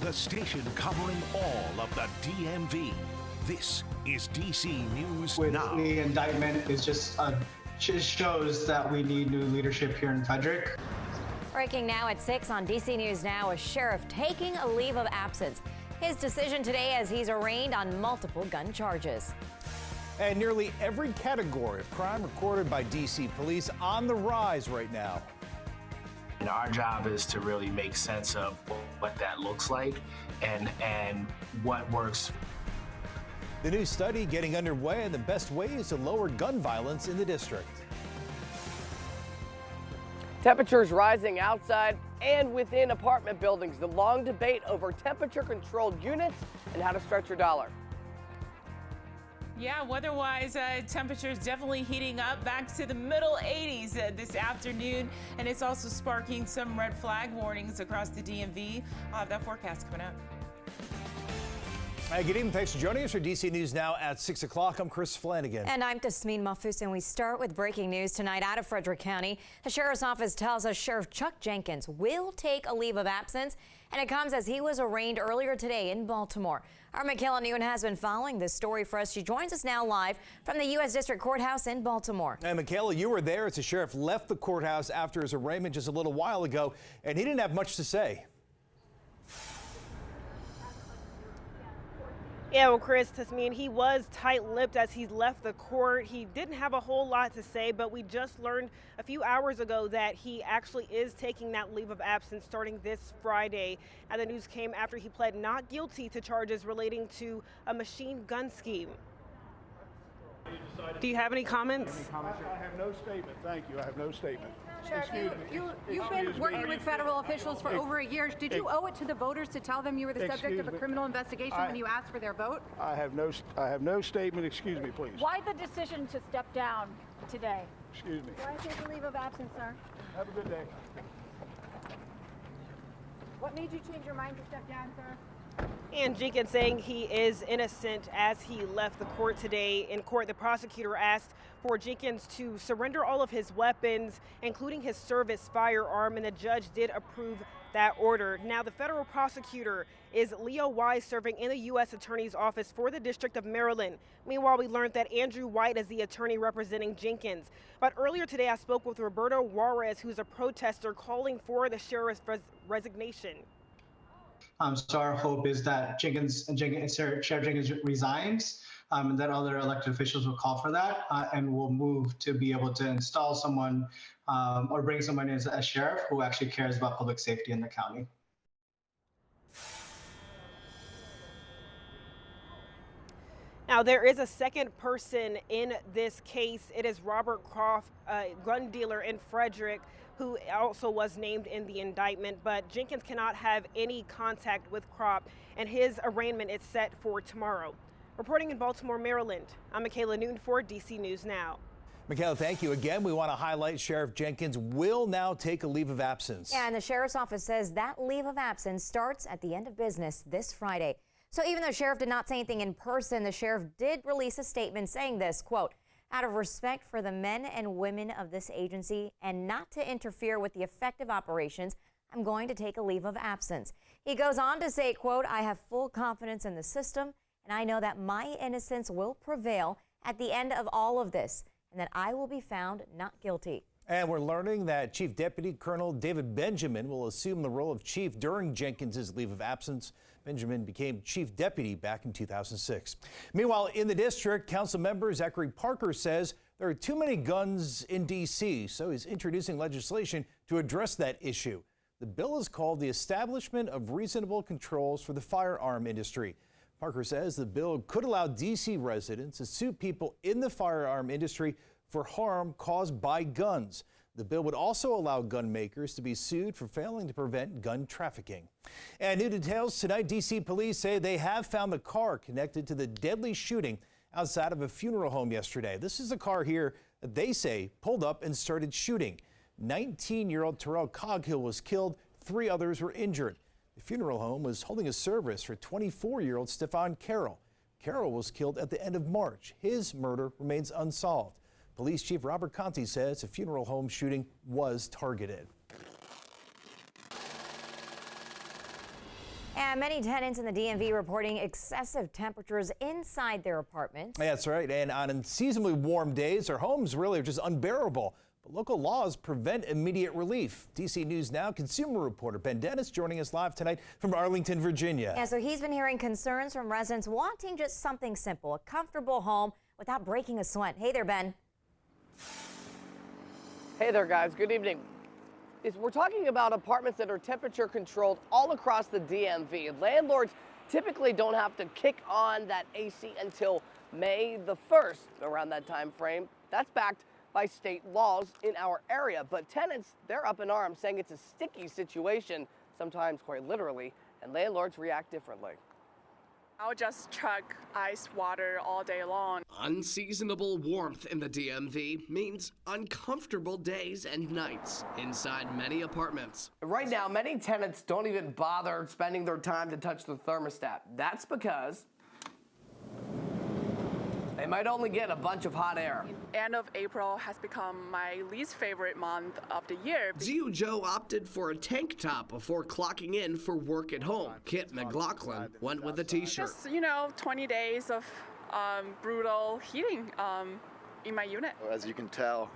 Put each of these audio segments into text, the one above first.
the station covering all of the DMV. This is DC News Now. The indictment is just shows that we need new leadership here in Frederick. Breaking now at 6 on DC News Now, a sheriff taking a leave of absence. His decision today as he's arraigned on multiple gun charges. And nearly every category of crime recorded by DC police on the rise right now. And our job is to really make sense of what that looks like and what works. The new study getting underway on the best ways to lower gun violence in the district. Temperatures rising outside and within apartment buildings. The long debate over temperature-controlled units and how to stretch your dollar. Yeah, weather-wise, temperatures definitely heating up back to the middle 80s this afternoon, and it's also sparking some red flag warnings across the DMV. I'll have that forecast coming up. Good evening. Thanks for joining us for DC News Now at 6 o'clock. I'm Chris Flanagan. And I'm Tasmeen Mahfouz, and we start with breaking news tonight out of Frederick County. The Sheriff's Office tells us Sheriff Chuck Jenkins will take a leave of absence, and it comes as he was arraigned earlier today in Baltimore. Our Michaela Newton has been following this story for us. She joins us now live from the U.S. District Courthouse in Baltimore. And Michaela, you were there as the sheriff left the courthouse after his arraignment just a little while ago, and he didn't have much to say. Yeah, well, Chris, Tasmeen, he was tight-lipped as he left the court. He didn't have a whole lot to say, but we just learned a few hours ago that he actually is taking that leave of absence starting this Friday. And the news came after he pled not guilty to charges relating to a machine gun scheme. Do you have any comments? I have no statement. Thank you. I have no statement. Sheriff, you've been working with federal officials for over a year. Did you owe it to the voters to tell them you were the subject of a criminal investigation when you asked for their vote? I have no statement. Excuse me, please. Why the decision to step down today? Excuse me. Why take a leave of absence, sir? Have a good day. What made you change your mind to step down, sir? And Jenkins saying he is innocent as he left the court today. In court, the prosecutor asked for Jenkins to surrender all of his weapons, including his service firearm, and the judge did approve that order. Now, the federal prosecutor is Leo Wise, serving in the U.S. Attorney's Office for the District of Maryland. Meanwhile, we learned that Andrew White is the attorney representing Jenkins. But earlier today, I spoke with Roberto Juarez, who's a protester calling for the sheriff's resignation. So our hope is that Sheriff Jenkins resigns, and that other elected officials will call for that, and will move to be able to install someone or bring someone in as a sheriff who actually cares about public safety in the county. Now, there is a second person in this case. It is Robert Croft, a gun dealer in Frederick, who also was named in the indictment, but Jenkins cannot have any contact with Croft, and his arraignment is set for tomorrow. Reporting in Baltimore, Maryland, I'm Michaela Newton for DC News Now. Michaela, thank you. Again, we want to highlight Sheriff Jenkins will now take a leave of absence. Yeah, and the Sheriff's Office says that leave of absence starts at the end of business this Friday. So even though Sheriff did not say anything in person, the Sheriff did release a statement saying this, quote, "Out of respect for the men and women of this agency and not to interfere with the effective operations, I'm going to take a leave of absence." He goes on to say, quote, "I have full confidence in the system, and I know that my innocence will prevail at the end of all of this, and that I will be found not guilty." And we're learning that Chief Deputy Colonel David Benjamin will assume the role of chief during Jenkins' leave of absence. Benjamin became chief deputy back in 2006. Meanwhile, in the district, council member Zachary Parker says there are too many guns in D.C., so he's introducing legislation to address that issue. The bill is called the Establishment of Reasonable Controls for the Firearm Industry. Parker says the bill could allow D.C. residents to sue people in the firearm industry for harm caused by guns. The bill would also allow gun makers to be sued for failing to prevent gun trafficking. And new details tonight, D.C. police say they have found the car connected to the deadly shooting outside of a funeral home yesterday. This is a car here that they say pulled up and started shooting. 19-year-old Terrell Coghill was killed. 3 others were injured. The funeral home was holding a service for 24-year-old Stefan Carroll. Carroll was killed at the end of March. His murder remains unsolved. Police Chief Robert Conti says a funeral home shooting was targeted. And Yeah, many tenants in the DMV reporting excessive temperatures inside their apartments. That's right. And on unseasonably warm days, their homes really are just unbearable. But local laws prevent immediate relief. DC News Now consumer reporter Ben Dennis joining us live tonight from Arlington, Virginia. Yeah, so he's been hearing concerns from residents wanting just something simple, a comfortable home without breaking a sweat. Hey there, Ben. Hey there, guys. Good evening. We're talking about apartments that are temperature controlled all across the DMV. Landlords typically don't have to kick on that AC until May the 1st, around that time frame. That's backed by state laws in our area. But tenants, they're up in arms saying it's a sticky situation, sometimes quite literally, and landlords react differently. I'll just chug ice water all day long. Unseasonable warmth in the DMV means uncomfortable days and nights inside many apartments. Right now, many tenants don't even bother spending their time to touch the thermostat. That's because they might only get a bunch of hot air. End of April has become my least favorite month of the year. Ziu Joe opted for a tank top before clocking in for work at home. Kit McLaughlin went with a t-shirt. Just, 20 days of brutal heating in my unit. As you can tell,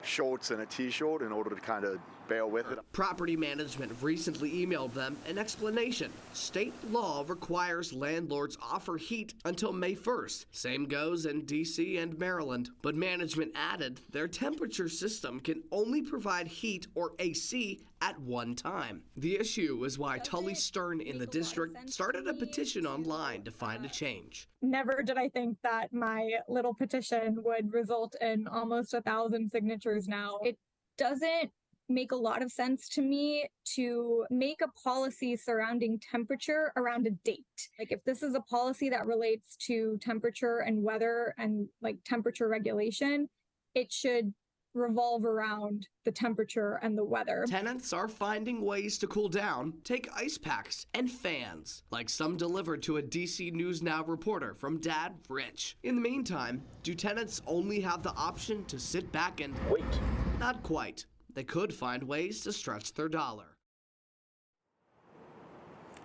shorts and a t-shirt in order to kind of bear with it. Property management recently emailed them an explanation. State law requires landlords offer heat until May 1st. Same goes in DC and Maryland. But management added their temperature system can only provide heat or AC at one time. The issue is why Tully Stern in the district started a petition online to find a change. Never did I think that my little petition would result in almost 1,000 signatures now. It doesn't make a lot of sense to me to make a policy surrounding temperature around a date. Like, if this is a policy that relates to temperature and weather and like temperature regulation, it should revolve around the temperature and the weather. Tenants are finding ways to cool down. Take ice packs and fans, like some delivered to a DC News Now reporter from Dad Rich. In the meantime, do tenants only have the option to sit back and wait? Not quite. They could find ways to stretch their dollar.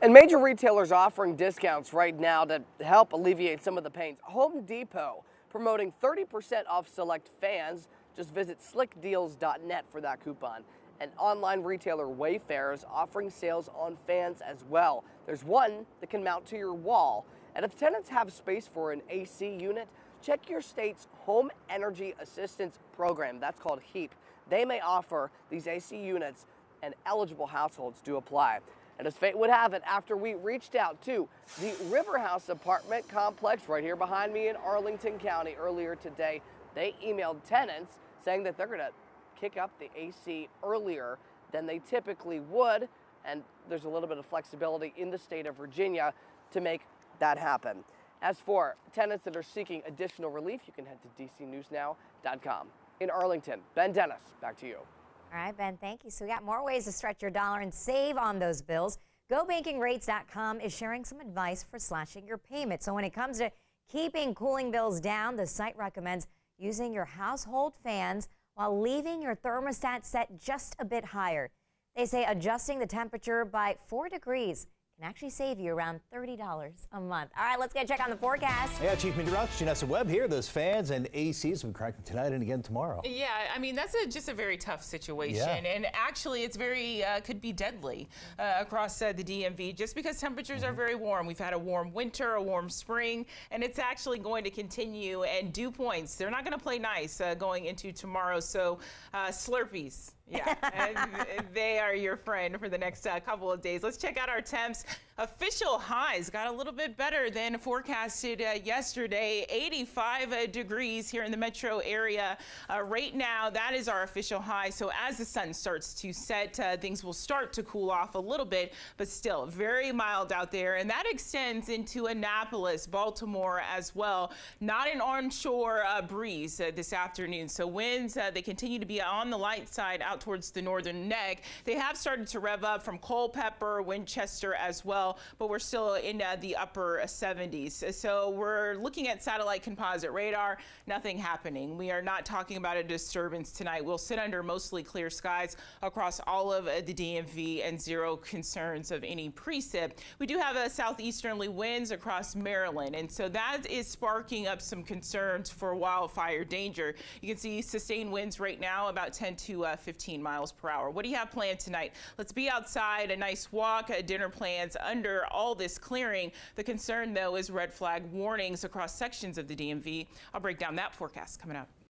And major retailers offering discounts right now to help alleviate some of the pains. Home Depot promoting 30% off select fans. Just visit slickdeals.net for that coupon. And online retailer Wayfair is offering sales on fans as well. There's one that can mount to your wall. And if tenants have space for an AC unit, check your state's Home Energy Assistance Program. That's called HEAP. They may offer these AC units, and eligible households do apply. And as fate would have it, after we reached out to the River House apartment complex right here behind me in Arlington County earlier today, they emailed tenants saying that they're going to kick up the AC earlier than they typically would. And there's a little bit of flexibility in the state of Virginia to make that happen. As for tenants that are seeking additional relief, you can head to dcnewsnow.com. In Arlington, Ben Dennis, back to you. All right, Ben, thank you. So we got more ways to stretch your dollar and save on those bills. GoBankingRates.com is sharing some advice for slashing your payment. So when it comes to keeping cooling bills down, the site recommends using your household fans while leaving your thermostat set just a bit higher. They say adjusting the temperature by 4 degrees can actually save you around $30 a month. All right, let's get a check on the forecast. Yeah, Chief Meteorologist Janessa Webb here. Those fans and ACs will be cracking tonight and again tomorrow. Yeah, I mean, that's just a very tough situation. Yeah. And actually, it's very, could be deadly across the DMV just because temperatures are very warm. We've had a warm winter, a warm spring, and it's actually going to continue. And dew points, they're not going to play nice going into tomorrow. So Slurpees. Yeah, and they are your friend for the next couple of days. Let's check out our temps. Official highs got a little bit better than forecasted yesterday. 85 degrees here in the metro area. Right now, that is our official high. So as the sun starts to set, things will start to cool off a little bit, but still very mild out there. And that extends into Annapolis, Baltimore as well. Not an onshore breeze this afternoon. So winds, they continue to be on the light side out towards the northern neck. They have started to rev up from Culpeper, Winchester as well. well, but we're still in the upper 70s. So we're looking at satellite composite radar, nothing happening. We are not talking about a disturbance tonight. We'll sit under mostly clear skies across all of the DMV and zero concerns of any precip. We do have southeasterly winds across Maryland, and so that is sparking up some concerns for wildfire danger. You can see sustained winds right now about 10 to 15 miles per hour. What do you have planned tonight? Let's be outside, a nice walk, dinner plans under all this clearing. The concern, though, is red flag warnings across sections of the DMV. I'll break down that forecast coming up.